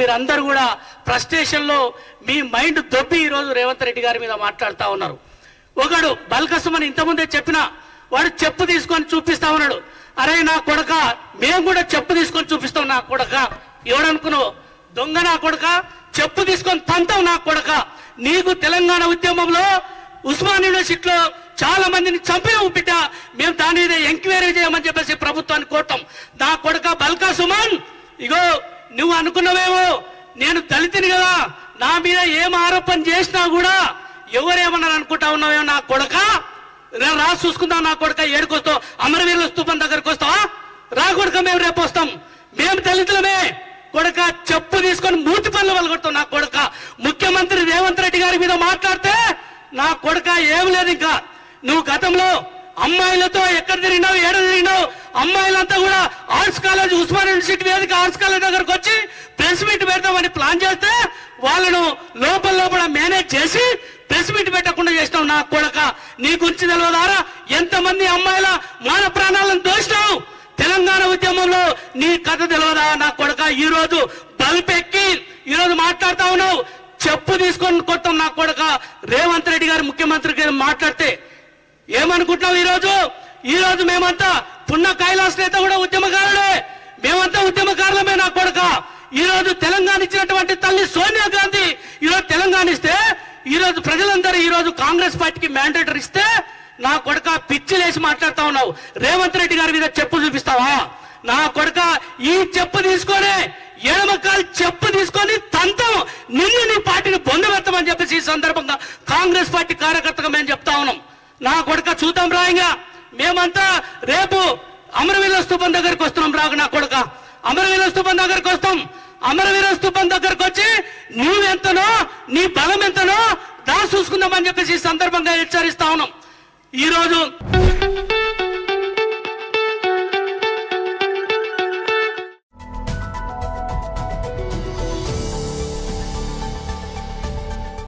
మీరందరూ కూడా ఫ్రస్ట్రేషన్లో మీ మైండ్ దొబ్బి ఈరోజు రేవంత్ రెడ్డి గారి మీద మాట్లాడుతూ ఉన్నారు. ఒకడు బల్కసుమని ఇంతకుముందే చెప్పిన వాడు చెప్పు తీసుకొని చూపిస్తా ఉన్నాడు. అరే నా కొడక, మేము కూడా చెప్పు తీసుకొని చూపిస్తాం నా కొడక. ఎవడనుకున్నావు దొంగ నా కొడక, చెప్పు తీసుకొని తంతాం నా కొడక. నీకు తెలంగాణ ఉద్యమంలో ఉస్మాన్ యూనివర్సిటీలో చాలా మందిని చంపినావు బిడ్డ, మేము దాని మీద ఎంక్వైరీ చేయమని చెప్పేసి ప్రభుత్వాన్ని కోరటం. నా కొడక బల్కా సుమన్, ఇగో నువ్వు అనుకున్నావేమో నేను దళితుని కదా, నా మీద ఏం ఆరోపణ చేసినా కూడా ఎవరేమన్నారు అనుకుంటా ఉన్నావేమో నా కొడక. రా చూసుకుందాం నా కొడక. ఏడుకొస్తావు? అమరవీరుల స్తూపం దగ్గరకు వస్తావా? రా కొడక, మేము రేపు వస్తాం. మేము దళితులమే కొడక. చెప్పు తీసుకొని మూతి పనులు వలగొడతాం నా కొడక. ముఖ్యమంత్రి రేవంత్ రెడ్డి గారి మీద మాట్లాడితే నా కొడక ఏం లేదు. ఇంకా నువ్వు గతంలో అమ్మాయిలతో ఎక్కడ తిరిగినావు, ఏడ తిరిగినావు? అమ్మాయిలంతా కూడా ఆర్ట్స్ కాలేజ్, ఉస్మాన్ యూనివర్సిటీ వేదిక ఆర్ట్స్ కాలేజ్ దగ్గరకు వచ్చి ప్రెస్ మీట్ పెడతామని ప్లాన్ చేస్తే వాళ్ళను లోపల మేనేజ్ చేసి ప్రెస్ మీట్ పెట్టకుండా చేసినావు నా కొడక. నీ గురించి తెలియదారా ఎంతమంది అమ్మాయిల మాన ప్రాణాలను దోసినావు? తెలంగాణ ఉద్యమంలో నీ కథ తెలియదా నా కొడక? ఈ రోజు బల్పెక్కి ఈ రోజు మాట్లాడుతా ఉన్నావు. చెప్పు తీసుకొని కొడతాం నా కొడక. రేవంత్ రెడ్డి గారు ముఖ్యమంత్రి గారు మాట్లాడితే ఏమనుకుంటున్నావు? ఈ రోజు మేమంతా పున్న కైలాస్ నేత కూడా ఉద్యమకారులే, మేమంతా ఉద్యమకారులమే నా కొడక. ఈ రోజు తెలంగాణ ఇచ్చినటువంటి తల్లి సోనియా గాంధీ ఈ రోజు తెలంగాణ ఇస్తే, ఈ రోజు ప్రజలందరూ ఈ రోజు కాంగ్రెస్ పార్టీకి మ్యాండేటర్ ఇస్తే నా కొడక పిచ్చిలేసి మాట్లాడుతా ఉన్నావు. రేవంత్ రెడ్డి గారి మీద చెప్పు చూపిస్తావా నా కొడక? ఈ చెప్పు తీసుకొని ఎడమకాలు చెప్పు తీసుకొని తంతం నిన్ను నీ పార్టీని పొందబెడతామని చెప్పేసి ఈ సందర్భంగా కాంగ్రెస్ పార్టీ కార్యకర్తగా మేము చెప్తా ఉన్నాం. నా కొడక చూద్దాం రాయంగా. మేమంతా రేపు అమరవీరుల స్తూపం దగ్గరికి వస్తున్నాం. రాగు నా కొడక, అమరవీరుల స్తూపం దగ్గరికి వస్తాం. అమరవీరుల స్తూపం దగ్గరకు వచ్చి నువ్వెంతనో నీ బలం ఎంతనో దా చూసుకుందామని చెప్పేసి ఈ సందర్భంగా హెచ్చరిస్తా ఉన్నాం. ఈ రోజు